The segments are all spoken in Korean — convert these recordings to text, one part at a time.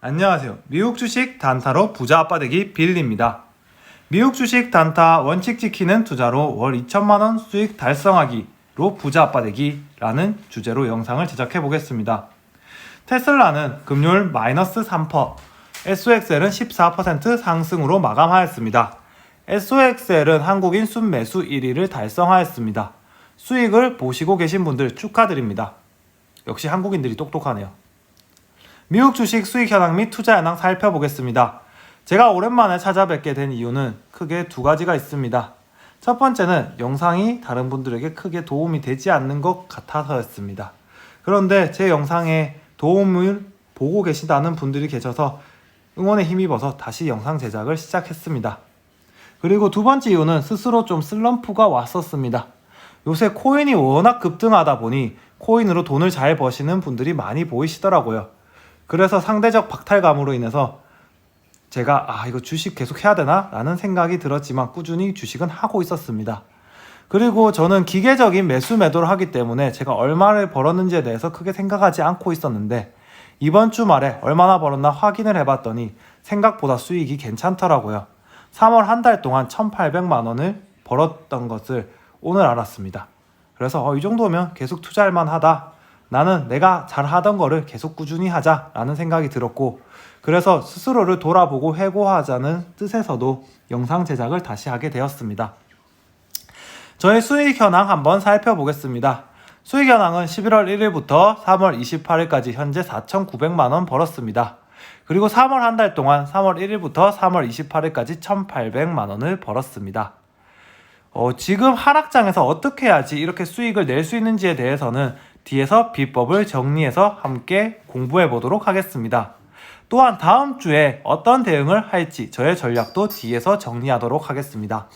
안녕하세요. 미국 주식 단타로 부자 아빠 되기 빌리입니다. 미국 주식 단타 원칙 지키는 투자로 월 2천만원 수익 달성하기로 부자 아빠 되기라는 주제로 영상을 제작해 보겠습니다. 테슬라는 금요일 마이너스 3%, SOXL은 14% 상승으로 마감하였습니다. SOXL은 한국인 순매수 1위를 달성하였습니다. 수익을 보시고 계신 분들 축하드립니다. 역시 한국인들이 똑똑하네요. 미국 주식 수익 현황 및 투자 현황 살펴보겠습니다. 제가 오랜만에 찾아뵙게 된 이유는 크게 두 가지가 있습니다. 첫 번째는 영상이 다른 분들에게 크게 도움이 되지 않는 것 같아서였습니다. 그런데 제 영상에 도움을 보고 계시다는 분들이 계셔서 응원에 힘입어서 다시 영상 제작을 시작했습니다. 그리고 두 번째 이유는 스스로 좀 슬럼프가 왔었습니다. 요새 코인이 워낙 급등하다 보니 코인으로 돈을 잘 버시는 분들이 많이 보이시더라고요. 그래서 상대적 박탈감으로 인해서 제가 이거 주식 계속 해야 되나? 라는 생각이 들었지만 꾸준히 주식은 하고 있었습니다. 그리고 저는 기계적인 매수 매도를 하기 때문에 제가 얼마를 벌었는지에 대해서 크게 생각하지 않고 있었는데 이번 주말에 얼마나 벌었나 확인을 해봤더니 생각보다 수익이 괜찮더라고요. 3월 한 달 동안 1,800만 원을 벌었던 것을 오늘 알았습니다. 그래서 이 정도면 계속 투자할 만하다. 나는 내가 잘하던 거를 계속 꾸준히 하자 라는 생각이 들었고, 그래서 스스로를 돌아보고 회고하자는 뜻에서도 영상 제작을 다시 하게 되었습니다. 저의 수익 현황 한번 살펴보겠습니다. 수익 현황은 11월 1일부터 3월 28일까지 현재 4,900만원 벌었습니다. 그리고 3월 한 달 동안 3월 1일부터 3월 28일까지 1,800만원을 벌었습니다. 지금 하락장에서 어떻게 해야지 이렇게 수익을 낼 수 있는지에 대해서는 뒤에서 비법을 정리해서 함께 공부해 보도록 하겠습니다. 또한 다음 주에 어떤 대응을 할지 저의 전략도 뒤에서 정리하도록 하겠습니다.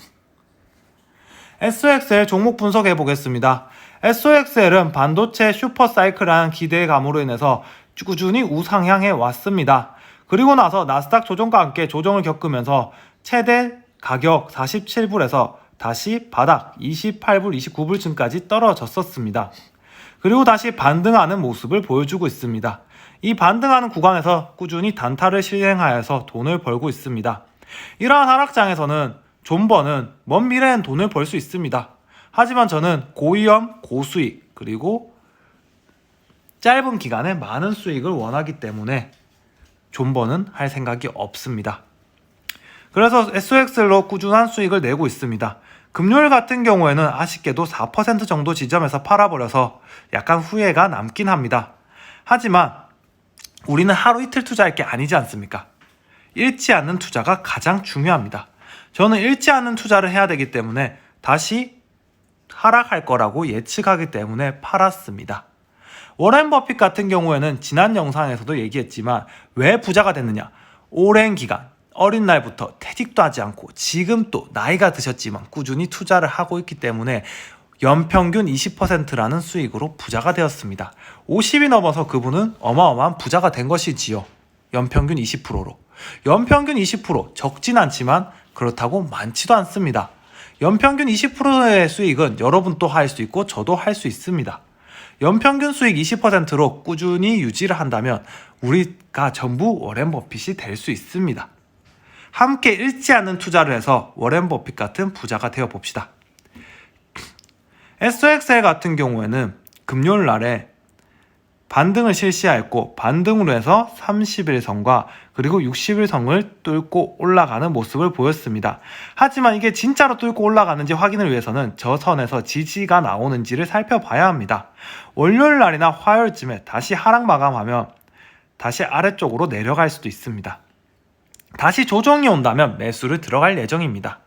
SOXL 종목 분석해 보겠습니다. SOXL은 반도체 슈퍼사이클이라는 기대감으로 인해서 꾸준히 우상향해 왔습니다. 그리고 나서 나스닥 조정과 함께 조정을 겪으면서 최대 가격 47불에서 다시 바닥 28불, 29불쯤까지 떨어졌었습니다. 그리고 다시 반등하는 모습을 보여주고 있습니다. 이 반등하는 구간에서 꾸준히 단타를 실행하여서 돈을 벌고 있습니다. 이러한 하락장에서는 존버는 먼 미래엔 돈을 벌 수 있습니다. 하지만 저는 고위험, 고수익, 그리고 짧은 기간에 많은 수익을 원하기 때문에 존버는 할 생각이 없습니다. 그래서 SOXL로 꾸준한 수익을 내고 있습니다. 금요일 같은 경우에는 아쉽게도 4% 정도 지점에서 팔아버려서 약간 후회가 남긴 합니다. 하지만 우리는 하루 이틀 투자할 게 아니지 않습니까? 잃지 않는 투자가 가장 중요합니다. 저는 잃지 않는 투자를 해야 되기 때문에 다시 하락할 거라고 예측하기 때문에 팔았습니다. 워렌 버핏 같은 경우에는 지난 영상에서도 얘기했지만 왜 부자가 됐느냐? 오랜 기간 어린 날부터 퇴직도 하지 않고 지금 또 나이가 드셨지만 꾸준히 투자를 하고 있기 때문에 연평균 20%라는 수익으로 부자가 되었습니다. 50이 넘어서 그분은 어마어마한 부자가 된 것이지요. 연평균 20%로. 연평균 20% 적진 않지만 그렇다고 많지도 않습니다. 연평균 20%의 수익은 여러분도 할 수 있고 저도 할 수 있습니다. 연평균 수익 20%로 꾸준히 유지를 한다면 우리가 전부 워렌 버핏이 될 수 있습니다. 함께 잃지 않는 투자를 해서 워렌 버핏 같은 부자가 되어 봅시다. SOXL 같은 경우에는 금요일 날에 반등을 실시하였고 반등으로 해서 30일선과 그리고 60일선을 뚫고 올라가는 모습을 보였습니다. 하지만 이게 진짜로 뚫고 올라가는지 확인을 위해서는 저 선에서 지지가 나오는지를 살펴봐야 합니다. 월요일 날이나 화요일쯤에 다시 하락 마감하면 다시 아래쪽으로 내려갈 수도 있습니다. 다시 조정이 온다면 매수를 들어갈 예정입니다.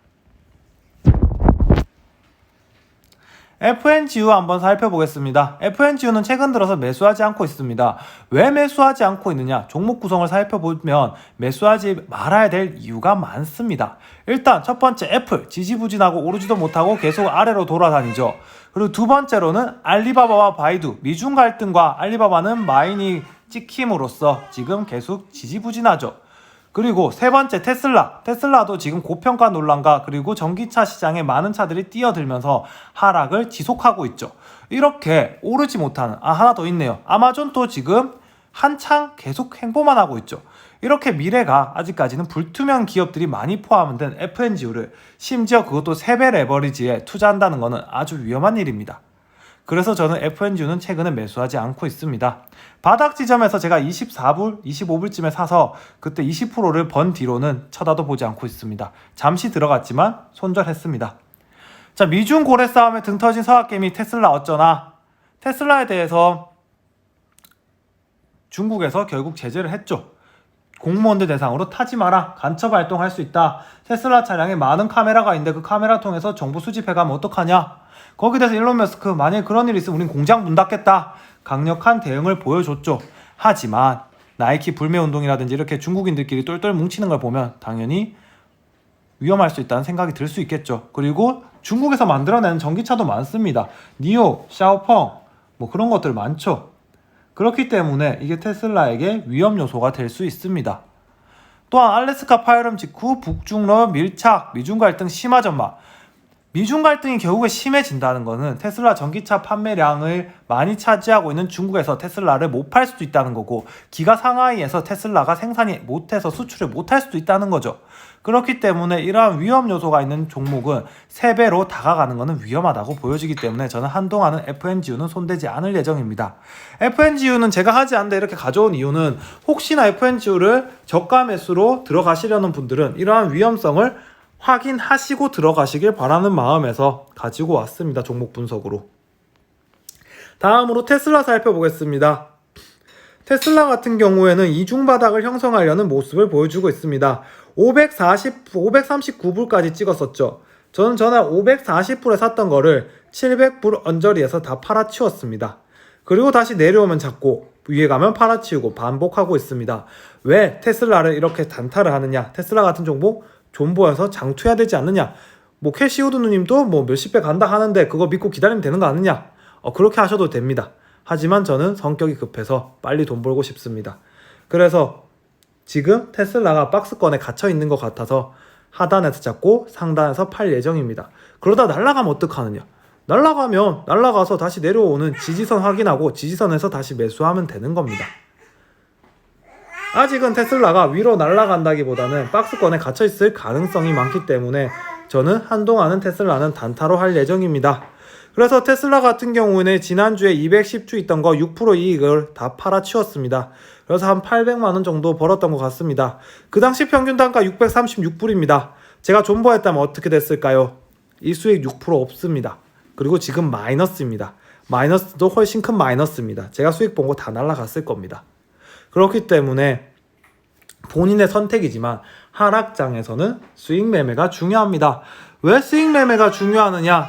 FNGU 한번 살펴보겠습니다. FNGU는 최근 들어서 매수하지 않고 있습니다. 왜 매수하지 않고 있느냐? 종목 구성을 살펴보면 매수하지 말아야 될 이유가 많습니다. 일단 첫 번째 애플 지지부진하고 오르지도 못하고 계속 아래로 돌아다니죠. 그리고 두 번째로는 알리바바와 바이두 미중 갈등과 알리바바는 마인이 찍힘으로써 지금 계속 지지부진하죠. 그리고 세 번째 테슬라도 지금 고평가 논란과 그리고 전기차 시장에 많은 차들이 뛰어들면서 하락을 지속하고 있죠. 이렇게 오르지 못하는 하나 더 있네요. 아마존도 지금 한창 계속 행보만 하고 있죠. 이렇게 미래가 아직까지는 불투명 기업들이 많이 포함된 FNGU를 심지어 그것도 3배 레버리지에 투자한다는 것은 아주 위험한 일입니다. 그래서 저는 FNGU는 최근에 매수하지 않고 있습니다. 바닥 지점에서 제가 24불, 25불쯤에 사서 그때 20%를 번 뒤로는 쳐다도 보지 않고 있습니다. 잠시 들어갔지만 손절했습니다. 자, 미중 고래 싸움에 등 터진 서학개미 테슬라 어쩌나. 테슬라에 대해서 중국에서 결국 제재를 했죠. 공무원들 대상으로 타지 마라, 간첩 활동할 수 있다, 테슬라 차량에 많은 카메라가 있는데 그 카메라 통해서 정보 수집해가면 어떡하냐, 거기에 대해서 일론 머스크 만약에 그런 일이 있으면 우린 공장 문 닫겠다, 강력한 대응을 보여줬죠. 하지만 나이키 불매운동이라든지 이렇게 중국인들끼리 똘똘 뭉치는 걸 보면 당연히 위험할 수 있다는 생각이 들 수 있겠죠. 그리고 중국에서 만들어내는 전기차도 많습니다. 니오, 샤오펑 뭐 그런 것들 많죠. 그렇기 때문에 이게 테슬라에게 위험 요소가 될 수 있습니다. 또한 알래스카 파열음 직후 북중러 밀착, 미중 갈등 심화 전망. 미중 갈등이 결국에 심해진다는 것은 테슬라 전기차 판매량을 많이 차지하고 있는 중국에서 테슬라를 못 팔 수도 있다는 거고, 기가 상하이에서 테슬라가 생산이 못해서 수출을 못할 수도 있다는 거죠. 그렇기 때문에 이러한 위험 요소가 있는 종목은 3배로 다가가는 것은 위험하다고 보여지기 때문에 저는 한동안은 FNGU는 손대지 않을 예정입니다. FNGU는 제가 하지 않는데 이렇게 가져온 이유는 혹시나 FNGU를 저가 매수로 들어가시려는 분들은 이러한 위험성을 확인하시고 들어가시길 바라는 마음에서 가지고 왔습니다. 종목 분석으로. 다음으로 테슬라 살펴보겠습니다. 테슬라 같은 경우에는 이중 바닥을 형성하려는 모습을 보여주고 있습니다. 539불까지 찍었었죠. 저는 전에 540불에 샀던 거를 700불 언저리에서 다 팔아치웠습니다. 그리고 다시 내려오면 잡고 위에 가면 팔아치우고 반복하고 있습니다. 왜 테슬라를 이렇게 단타를 하느냐? 테슬라 같은 종목 존버해서 장투해야 되지 않느냐? 뭐 캐시우드 누님도 뭐 몇십 배 간다 하는데 그거 믿고 기다리면 되는 거 아니냐? 그렇게 하셔도 됩니다. 하지만 저는 성격이 급해서 빨리 돈 벌고 싶습니다. 그래서 지금 테슬라가 박스권에 갇혀 있는 것 같아서 하단에서 잡고 상단에서 팔 예정입니다. 그러다 날아가면 어떡하느냐? 날아가서 다시 내려오는 지지선 확인하고 지지선에서 다시 매수하면 되는 겁니다. 아직은 테슬라가 위로 날아간다기보다는 박스권에 갇혀있을 가능성이 많기 때문에 저는 한동안은 테슬라는 단타로 할 예정입니다. 그래서 테슬라 같은 경우는 지난주에 210주 있던 거 6% 이익을 다 팔아치웠습니다. 그래서 한 800만원 정도 벌었던 것 같습니다. 그 당시 평균 단가 636불입니다. 제가 존버했다면 어떻게 됐을까요? 이 수익 6% 없습니다. 그리고 지금 마이너스입니다. 마이너스도 훨씬 큰 마이너스입니다. 제가 수익 본 거 다 날라갔을 겁니다. 그렇기 때문에 본인의 선택이지만 하락장에서는 수익 매매가 중요합니다. 왜 수익 매매가 중요하느냐?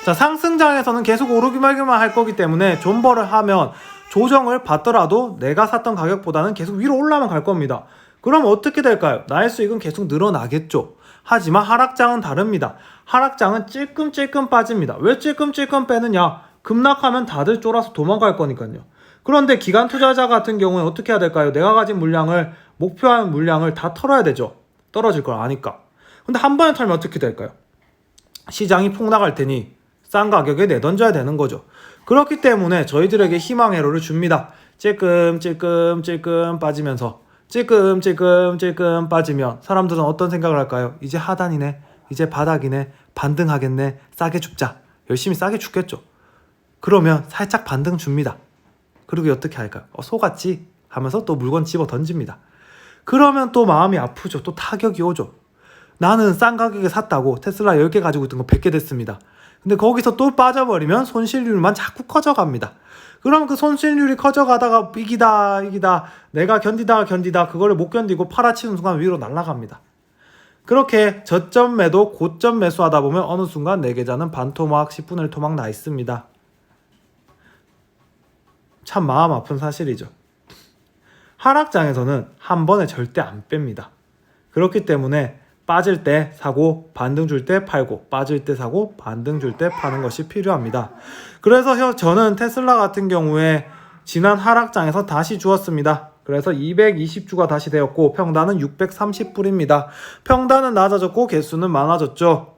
자, 상승장에서는 계속 오르기 말기만 할 거기 때문에 존버를 하면 조정을 받더라도 내가 샀던 가격보다는 계속 위로 올라만 갈 겁니다. 그럼 어떻게 될까요? 나의 수익은 계속 늘어나겠죠. 하지만 하락장은 다릅니다. 하락장은 찔끔찔끔 빠집니다. 왜 찔끔찔끔 빼느냐? 급락하면 다들 쫄아서 도망갈 거니까요. 그런데 기관 투자자 같은 경우는 어떻게 해야 될까요? 내가 가진 물량을, 목표한 물량을 다 털어야 되죠. 떨어질 걸 아니까. 근데 한 번에 털면 어떻게 될까요? 시장이 폭락할 테니 싼 가격에 내던져야 되는 거죠. 그렇기 때문에 저희들에게 희망 회로를 줍니다. 찔끔 빠지면서 찔끔 빠지면 사람들은 어떤 생각을 할까요? 이제 하단이네, 이제 바닥이네, 반등하겠네, 싸게 죽자. 열심히 싸게 죽겠죠. 그러면 살짝 반등 줍니다. 그리고 어떻게 할까요? 속았지? 하면서 또 물건 집어 던집니다. 그러면 또 마음이 아프죠. 또 타격이 오죠. 나는 싼 가격에 샀다고 테슬라 10개 가지고 있던 거 100개 됐습니다. 근데 거기서 또 빠져버리면 손실률만 자꾸 커져갑니다. 그럼 그 손실률이 커져가다가 이기다 내가 견디다 그거를 못 견디고 팔아치는 순간 위로 날아갑니다. 그렇게 저점 매도 고점 매수하다 보면 어느 순간 내 계좌는 반토막 10분의 1 토막 나 있습니다. 참 마음 아픈 사실이죠. 하락장에서는 한 번에 절대 안 뺍니다. 그렇기 때문에 빠질 때 사고 반등 줄 때 팔고 빠질 때 사고 반등 줄 때 파는 것이 필요합니다. 그래서 저는 테슬라 같은 경우에 지난 하락장에서 다시 주었습니다. 그래서 220주가 다시 되었고 평단은 630불입니다. 평단은 낮아졌고 개수는 많아졌죠.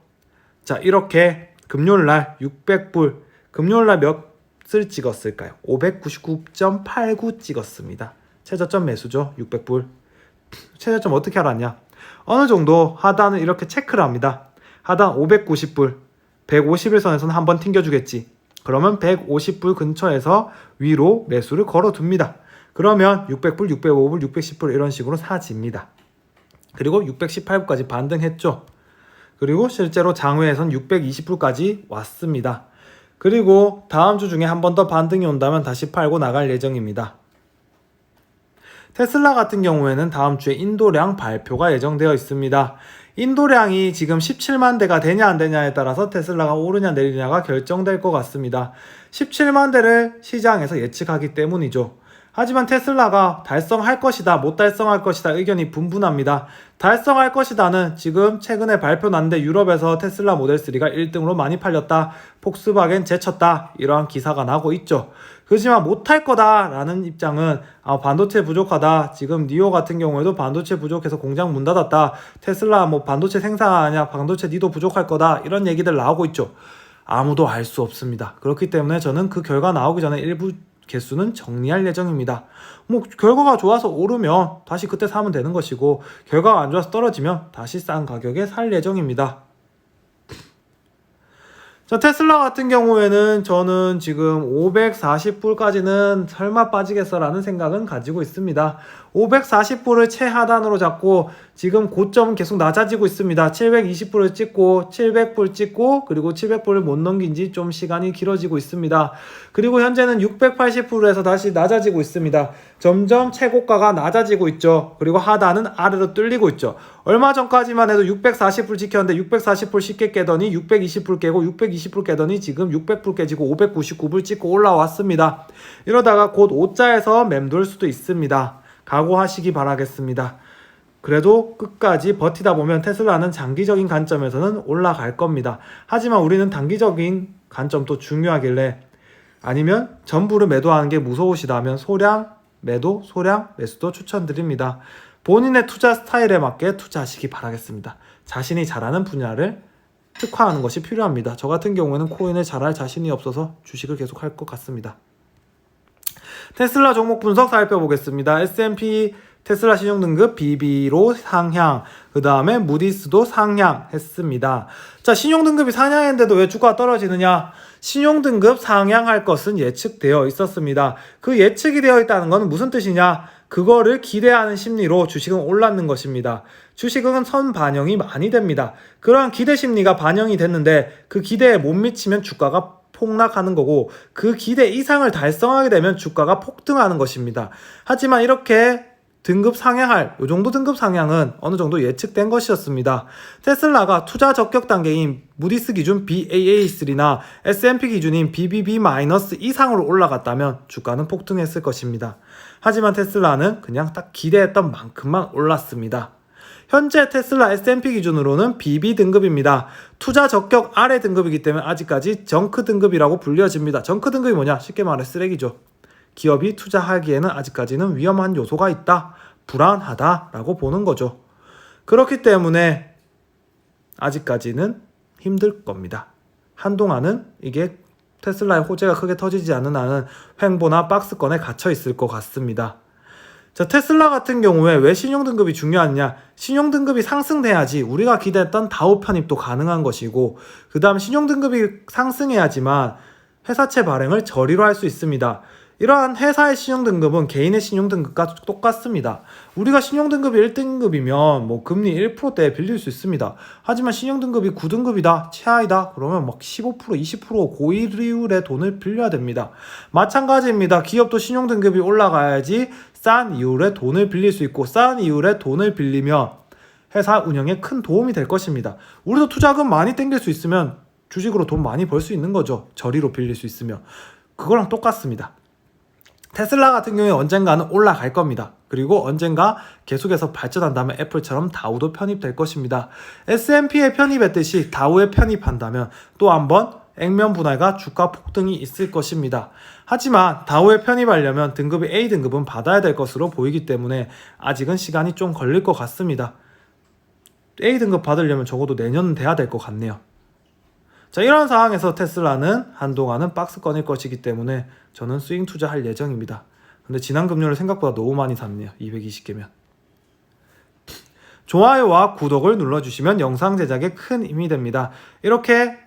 자, 이렇게 금요일날 600불, 금요일날 몇 몇을 찍었을까요? 599.89 찍었습니다. 최저점 매수죠. 600불. 최저점 어떻게 알았냐? 어느 정도 하단을 이렇게 체크를 합니다. 하단 590불, 151선에서는 한번 튕겨주겠지. 그러면 150불 근처에서 위로 매수를 걸어둡니다. 그러면 600불, 605불, 610불 이런 식으로 사집니다. 그리고 618불까지 반등했죠. 그리고 실제로 장외에선 620불까지 왔습니다. 그리고 다음 주 중에 한 번 더 반등이 온다면 다시 팔고 나갈 예정입니다. 테슬라 같은 경우에는 다음 주에 인도량 발표가 예정되어 있습니다. 인도량이 지금 17만 대가 되냐 안 되냐에 따라서 테슬라가 오르냐 내리냐가 결정될 것 같습니다. 17만 대를 시장에서 예측하기 때문이죠. 하지만 테슬라가 달성할 것이다, 못 달성할 것이다 의견이 분분합니다. 달성할 것이다는 지금 최근에 발표 났는데 유럽에서 테슬라 모델 3가 1등으로 많이 팔렸다, 폭스바겐 제쳤다 이러한 기사가 나고 있죠. 그렇지만 못할 거다라는 입장은 반도체 부족하다, 지금 니오 같은 경우에도 반도체 부족해서 공장 문 닫았다, 테슬라 뭐 반도체 생산하냐, 반도체 니도 부족할 거다 이런 얘기들 나오고 있죠. 아무도 알 수 없습니다. 그렇기 때문에 저는 그 결과 나오기 전에 일부 개수는 정리할 예정입니다. 뭐 결과가 좋아서 오르면 다시 그때 사면 되는 것이고, 결과가 안 좋아서 떨어지면 다시 싼 가격에 살 예정입니다. 자, 테슬라 같은 경우에는 저는 지금 540불까지는 설마 빠지겠어라는 생각은 가지고 있습니다. 540불을 최하단으로 잡고 지금 고점은 계속 낮아지고 있습니다. 720불을 찍고 700불 찍고 그리고 700불을 못 넘긴 지 좀 시간이 길어지고 있습니다. 그리고 현재는 680불에서 다시 낮아지고 있습니다. 점점 최고가가 낮아지고 있죠. 그리고 하단은 아래로 뚫리고 있죠. 얼마 전까지만 해도 640불 지켰는데 640불 쉽게 깨더니 620불 깨고 620불 깨더니 지금 600불 깨지고 599불 찍고 올라왔습니다. 이러다가 곧 5자에서 맴돌 수도 있습니다. 각오하시기 바라겠습니다. 그래도 끝까지 버티다 보면 테슬라는 장기적인 관점에서는 올라갈 겁니다. 하지만 우리는 단기적인 관점도 중요하길래, 아니면 전부를 매도하는 게 무서우시다면 소량 매도, 소량 매수도 추천드립니다. 본인의 투자 스타일에 맞게 투자하시기 바라겠습니다. 자신이 잘하는 분야를 특화하는 것이 필요합니다. 저 같은 경우에는 코인을 잘할 자신이 없어서 주식을 계속 할 것 같습니다. 테슬라 종목 분석 살펴보겠습니다. S&P 테슬라 신용등급 BB로 상향, 그 다음에 무디스도 상향했습니다. 자, 신용등급이 상향했는데도 왜 주가가 떨어지느냐? 신용등급 상향할 것은 예측되어 있었습니다. 그 예측이 되어 있다는 건 무슨 뜻이냐? 그거를 기대하는 심리로 주식은 올랐는 것입니다. 주식은 선반영이 많이 됩니다. 그러한 기대 심리가 반영이 됐는데 그 기대에 못 미치면 주가가 폭락하는 거고, 그 기대 이상을 달성하게 되면 주가가 폭등하는 것입니다. 하지만 이렇게 등급 상향할, 요 정도 등급 상향은 어느 정도 예측된 것이었습니다. 테슬라가 투자 적격 단계인 무디스 기준 Baa3나 S&P 기준인 BBB- 이상으로 올라갔다면 주가는 폭등했을 것입니다. 하지만 테슬라는 그냥 딱 기대했던 만큼만 올랐습니다. 현재 테슬라 S&P 기준으로는 BB 등급입니다. 투자 적격 아래 등급이기 때문에 아직까지 정크 등급이라고 불려집니다. 정크 등급이 뭐냐? 쉽게 말해 쓰레기죠. 기업이 투자하기에는 아직까지는 위험한 요소가 있다, 불안하다라고 보는 거죠. 그렇기 때문에 아직까지는 힘들 겁니다. 한동안은 이게 테슬라의 호재가 크게 터지지 않는 한은 횡보나 박스권에 갇혀 있을 것 같습니다. 자, 테슬라 같은 경우에 왜 신용등급이 중요하냐? 신용등급이 상승돼야지 우리가 기대했던 다우 편입도 가능한 것이고, 그 다음 신용등급이 상승해야지만 회사채 발행을 저리로 할 수 있습니다. 이러한 회사의 신용등급은 개인의 신용등급과 똑같습니다. 우리가 신용등급이 1등급이면 뭐 금리 1%대에 빌릴 수 있습니다. 하지만 신용등급이 9등급이다, 최하이다 그러면 막 15%, 20% 고이율의 돈을 빌려야 됩니다. 마찬가지입니다. 기업도 신용등급이 올라가야지 싼 이율의 돈을 빌릴 수 있고, 싼 이율의 돈을 빌리면 회사 운영에 큰 도움이 될 것입니다. 우리도 투자금 많이 땡길 수 있으면 주식으로 돈 많이 벌 수 있는 거죠. 저리로 빌릴 수 있으면. 그거랑 똑같습니다. 테슬라 같은 경우에 언젠가는 올라갈 겁니다. 그리고 언젠가 계속해서 발전한다면 애플처럼 다우도 편입될 것입니다. S&P에 편입했듯이 다우에 편입한다면 또 한번 액면 분할과 주가 폭등이 있을 것입니다. 하지만 다우에 편입하려면 등급이 A등급은 받아야 될 것으로 보이기 때문에 아직은 시간이 좀 걸릴 것 같습니다. A등급 받으려면 적어도 내년은 돼야 될 것 같네요. 자, 이런 상황에서 테슬라는 한동안은 박스 꺼낼 것이기 때문에 저는 스윙 투자할 예정입니다. 근데 지난 금요일 생각보다 너무 많이 샀네요. 220개면. 좋아요와 구독을 눌러주시면 영상 제작에 큰 힘이 됩니다. 이렇게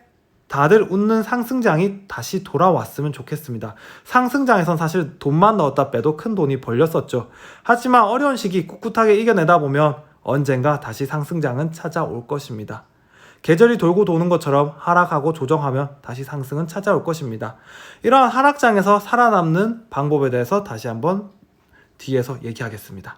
다들 웃는 상승장이 다시 돌아왔으면 좋겠습니다. 상승장에선 사실 돈만 넣었다 빼도 큰 돈이 벌렸었죠. 하지만 어려운 시기 꿋꿋하게 이겨내다 보면 언젠가 다시 상승장은 찾아올 것입니다. 계절이 돌고 도는 것처럼 하락하고 조정하면 다시 상승은 찾아올 것입니다. 이러한 하락장에서 살아남는 방법에 대해서 다시 한번 뒤에서 얘기하겠습니다.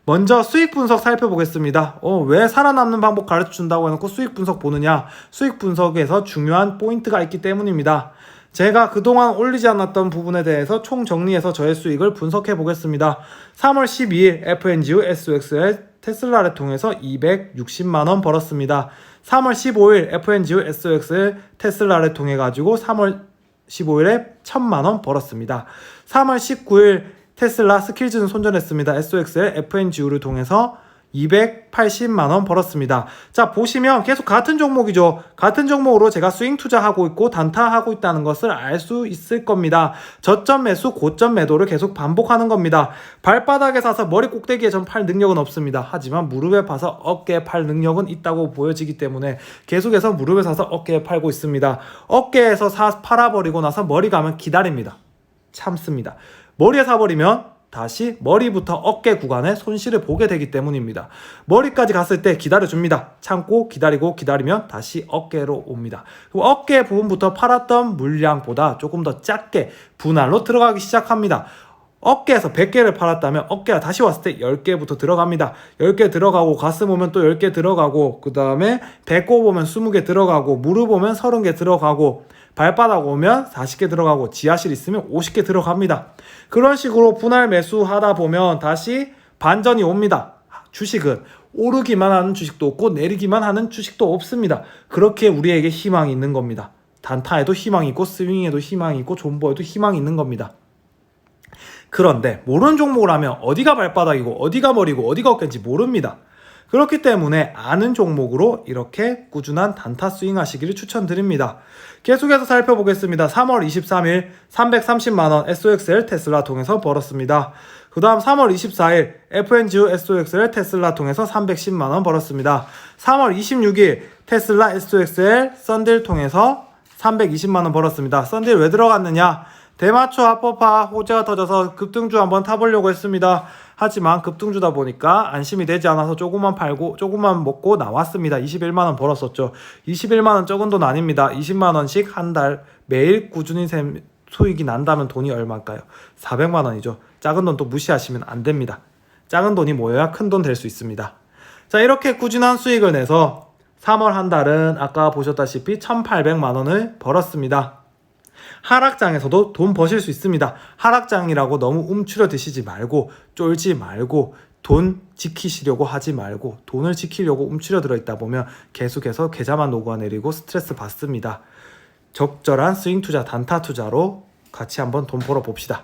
먼저 수익 분석 살펴보겠습니다. 왜 살아남는 방법 가르쳐준다고 해놓고 수익 분석 보느냐? 수익 분석에서 중요한 포인트가 있기 때문입니다. 제가 그동안 올리지 않았던 부분에 대해서 총 정리해서 저의 수익을 분석해 보겠습니다. 3월 12일 FNGU SOXL 테슬라를 통해서 260만원 벌었습니다. 3월 15일 FNGU SOXL 테슬라를 통해 가지고 3월 15일에 1000만원 벌었습니다. 3월 19일 테슬라 스킬즈는 손절했습니다. SOXL FNGU를 통해서 280만원 벌었습니다. 자, 보시면 계속 같은 종목이죠. 같은 종목으로 제가 스윙 투자하고 있고 단타하고 있다는 것을 알 수 있을 겁니다. 저점 매수, 고점 매도를 계속 반복하는 겁니다. 발바닥에 사서 머리 꼭대기에 전 팔 능력은 없습니다. 하지만 무릎에 파서 어깨에 팔 능력은 있다고 보여지기 때문에 계속해서 무릎에 사서 어깨에 팔고 있습니다. 어깨에서 팔아버리고 나서 머리 가면 기다립니다. 참습니다. 머리에 사버리면 다시 머리부터 어깨 구간에 손실을 보게 되기 때문입니다. 머리까지 갔을 때 기다려줍니다. 참고 기다리고 기다리면 다시 어깨로 옵니다. 그리고 어깨 부분부터 팔았던 물량보다 조금 더 작게 분할로 들어가기 시작합니다. 어깨에서 100개를 팔았다면 어깨가 다시 왔을 때 10개부터 들어갑니다. 10개 들어가고 가슴 오면 또 10개 들어가고 그 다음에 배꼽 오면 20개 들어가고 무릎 오면 30개 들어가고 발바닥 오면 40개 들어가고 지하실 있으면 50개 들어갑니다. 그런 식으로 분할 매수하다 보면 다시 반전이 옵니다. 주식은 오르기만 하는 주식도 없고 내리기만 하는 주식도 없습니다. 그렇게 우리에게 희망이 있는 겁니다. 단타에도 희망이 있고 스윙에도 희망이 있고 존버에도 희망이 있는 겁니다. 그런데 모르는 종목을 하면 어디가 발바닥이고 어디가 머리고 어디가 어깨인지 모릅니다. 그렇기 때문에 아는 종목으로 이렇게 꾸준한 단타 스윙 하시기를 추천드립니다. 계속해서 살펴보겠습니다. 3월 23일 330만원 SOXL 테슬라 통해서 벌었습니다. 그 다음 3월 24일 FNGU SOXL 테슬라 통해서 310만원 벌었습니다. 3월 26일 테슬라 SOXL 썬딜 통해서 320만원 벌었습니다. 썬딜 왜 들어갔느냐? 대마초 합법화 호재가 터져서 급등주 한번 타보려고 했습니다. 하지만 급등주다 보니까 안심이 되지 않아서 조금만 팔고 조금만 먹고 나왔습니다. 21만원 벌었었죠. 21만원 적은 돈 아닙니다. 20만원씩 한 달 매일 꾸준히 수익이 난다면 돈이 얼마일까요? 400만원이죠. 작은 돈 또 무시하시면 안 됩니다. 작은 돈이 모여야 큰 돈 될 수 있습니다. 자, 이렇게 꾸준한 수익을 내서 3월 한 달은 아까 보셨다시피 1800만원을 벌었습니다. 하락장에서도 돈 버실 수 있습니다. 하락장이라고 너무 움츠려 드시지 말고 쫄지 말고 돈 지키시려고 하지 말고 돈을 지키려고 움츠려 들어있다 보면 계속해서 계좌만 녹아내리고 스트레스 받습니다. 적절한 스윙 투자, 단타 투자로 같이 한번 돈 벌어 봅시다.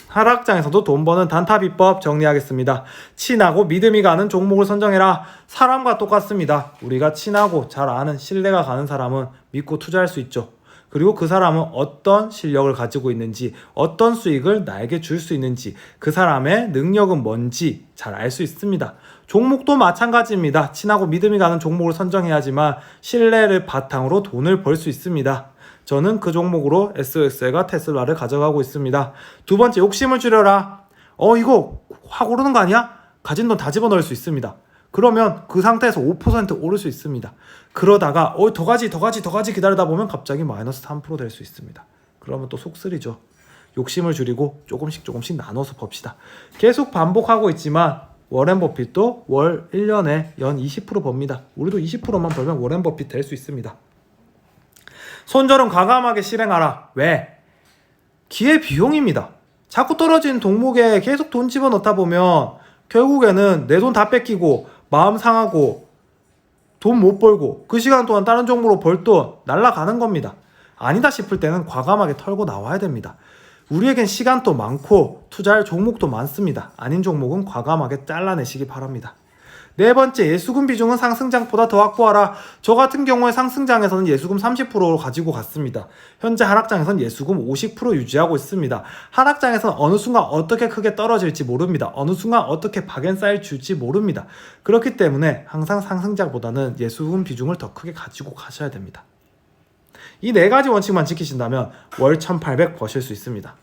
하락장에서도 돈 버는 단타 비법 정리하겠습니다. 친하고 믿음이 가는 종목을 선정해라. 사람과 똑같습니다. 우리가 친하고 잘 아는 신뢰가 가는 사람은 믿고 투자할 수 있죠. 그리고 그 사람은 어떤 실력을 가지고 있는지, 어떤 수익을 나에게 줄 수 있는지, 그 사람의 능력은 뭔지 잘 알 수 있습니다. 종목도 마찬가지입니다. 친하고 믿음이 가는 종목을 선정해야지만 신뢰를 바탕으로 돈을 벌 수 있습니다. 저는 그 종목으로 SOXL과 테슬라를 가져가고 있습니다. 두 번째, 욕심을 줄여라. 이거 확 오르는 거 아니야? 가진 돈 다 집어넣을 수 있습니다. 그러면 그 상태에서 5% 오를 수 있습니다. 그러다가 더 가지 기다리다 보면 갑자기 마이너스 3% 될 수 있습니다. 그러면 또 속쓰리죠. 욕심을 줄이고 조금씩 나눠서 봅시다. 계속 반복하고 있지만 워렌 버핏도 월 1년에 연 20% 법니다. 우리도 20%만 벌면 워렌 버핏 될 수 있습니다. 손절은 과감하게 실행하라. 왜? 기회비용입니다. 자꾸 떨어진 동목에 계속 돈 집어넣다 보면 결국에는 내 돈 다 뺏기고 마음 상하고 돈 못 벌고 그 시간 동안 다른 종목으로 벌 돈 날라가는 겁니다. 아니다 싶을 때는 과감하게 털고 나와야 됩니다. 우리에겐 시간도 많고 투자할 종목도 많습니다. 아닌 종목은 과감하게 잘라내시기 바랍니다. 네 번째, 예수금 비중은 상승장보다 더 확보하라. 저 같은 경우에 상승장에서는 예수금 30%로 가지고 갔습니다. 현재 하락장에서는 예수금 50% 유지하고 있습니다. 하락장에서는 어느 순간 어떻게 크게 떨어질지 모릅니다. 어느 순간 어떻게 박앤사일 줄지 모릅니다. 그렇기 때문에 항상 상승장보다는 예수금 비중을 더 크게 가지고 가셔야 됩니다. 이 네 가지 원칙만 지키신다면 월 1800 버실 수 있습니다.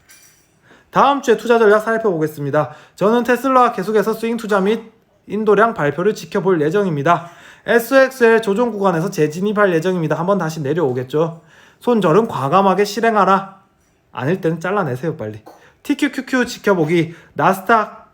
다음 주에 투자 전략 살펴보겠습니다. 저는 테슬라와 계속해서 스윙 투자 및 인도량 발표를 지켜볼 예정입니다. SXL 조정 구간에서 재진입할 예정입니다. 한번 다시 내려오겠죠. 손절은 과감하게 실행하라. 아닐 때는 잘라내세요 빨리. TQQQ 지켜보기. 나스닥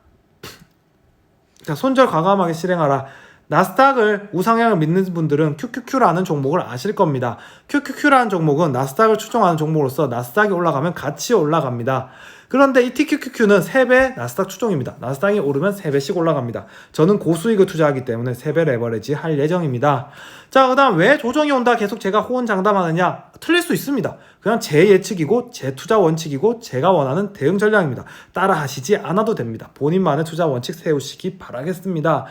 자, 손절 과감하게 실행하라. 나스닥을 우상향을 믿는 분들은 QQQ라는 종목을 아실 겁니다. QQQ라는 종목은 나스닥을 추종하는 종목으로서 나스닥이 올라가면 같이 올라갑니다. 그런데 이 TQQQ는 3배 나스닥 추종입니다. 나스닥이 오르면 3배씩 올라갑니다. 저는 고수익을 투자하기 때문에 3배 레버리지 할 예정입니다. 자, 그 다음 왜 조정이 온다 계속 제가 호언장담하느냐? 틀릴 수 있습니다. 그냥 제 예측이고 제 투자 원칙이고 제가 원하는 대응 전략입니다. 따라 하시지 않아도 됩니다. 본인만의 투자 원칙 세우시기 바라겠습니다.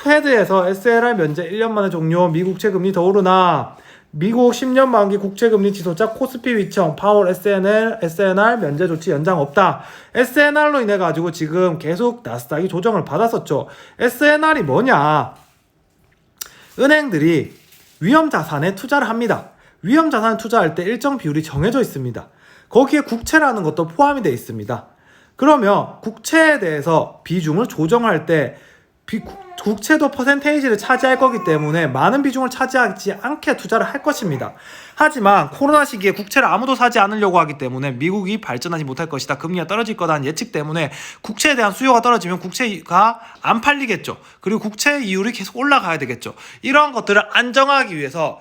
페드에서 SLR 면제 1년 만에 종료. 미국채 금리 더 오르나. 미국 10년 만기 국채금리 지도자 코스피 위청 파월 SNR 면제 조치 연장 없다. SNR로 인해 가지고 지금 계속 나스닥이 조정을 받았었죠. SNR이 뭐냐? 은행들이 위험자산에 투자를 합니다. 위험자산에 투자할 때 일정 비율이 정해져 있습니다. 거기에 국채라는 것도 포함이 되어 있습니다. 그러면 국채에 대해서 비중을 조정할 때 국채도 퍼센테이지를 차지할 거기 때문에 많은 비중을 차지하지 않게 투자를 할 것입니다. 하지만 코로나 시기에 국채를 아무도 사지 않으려고 하기 때문에 미국이 발전하지 못할 것이다. 금리가 떨어질 거라는 예측 때문에 국채에 대한 수요가 떨어지면 국채가 안 팔리겠죠. 그리고 국채 이율이 계속 올라가야 되겠죠. 이러한 것들을 안정하기 위해서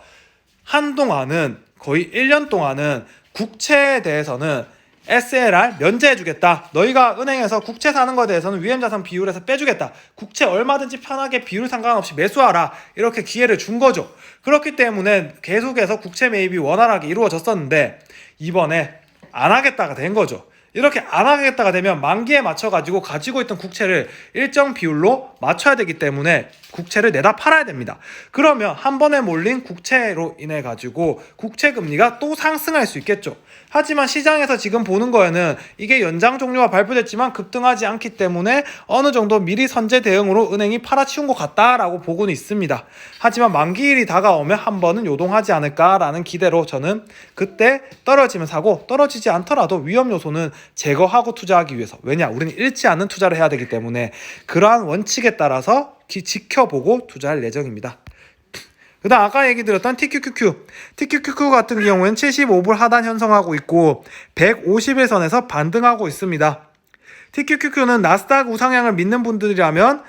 한동안은 거의 1년 동안은 국채에 대해서는 SLR 면제해주겠다. 너희가 은행에서 국채 사는 것에 대해서는 위험자산 비율에서 빼주겠다. 국채 얼마든지 편하게 비율 상관없이 매수하라. 이렇게 기회를 준 거죠. 그렇기 때문에 계속해서 국채 매입이 원활하게 이루어졌었는데 이번에 안 하겠다가 된 거죠. 이렇게 안 하겠다가 되면 만기에 맞춰가지고 가지고 있던 국채를 일정 비율로 맞춰야 되기 때문에 국채를 내다 팔아야 됩니다. 그러면 한 번에 몰린 국채로 인해 가지고 국채 금리가 또 상승할 수 있겠죠. 하지만 시장에서 지금 보는 거에는 이게 연장 종료가 발표됐지만 급등하지 않기 때문에 어느 정도 미리 선제 대응으로 은행이 팔아치운 것 같다라고 보고는 있습니다. 하지만 만기일이 다가오면 한 번은 요동하지 않을까라는 기대로 저는 그때 떨어지면 사고 떨어지지 않더라도 위험 요소는 제거하고 투자하기 위해서, 왜냐 우리는 잃지 않는 투자를 해야 되기 때문에 그러한 원칙에 따라서 지켜보고 투자할 예정입니다. 그 다음 아까 얘기 드렸던 TQQQ 같은 경우에는 75불 하단 형성하고 있고 151선에서 반등하고 있습니다. TQQQ는 나스닥 우상향을 믿는 분들이라면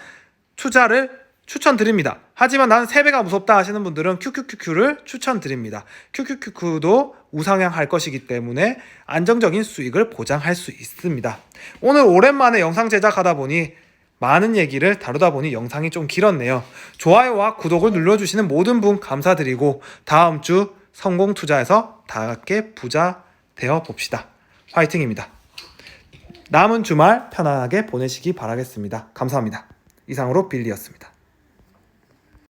투자를 추천드립니다. 하지만 나는 3배가 무섭다 하시는 분들은 QQQQ를 추천드립니다. QQQQ도 우상향 할 것이기 때문에 안정적인 수익을 보장할 수 있습니다. 오늘 오랜만에 영상 제작하다 보니 많은 얘기를 다루다 보니 영상이 좀 길었네요. 좋아요와 구독을 눌러주시는 모든 분 감사드리고 다음 주 성공 투자에서 다 함께 부자 되어 봅시다. 화이팅입니다. 남은 주말 편안하게 보내시기 바라겠습니다. 감사합니다. 이상으로 빌리였습니다.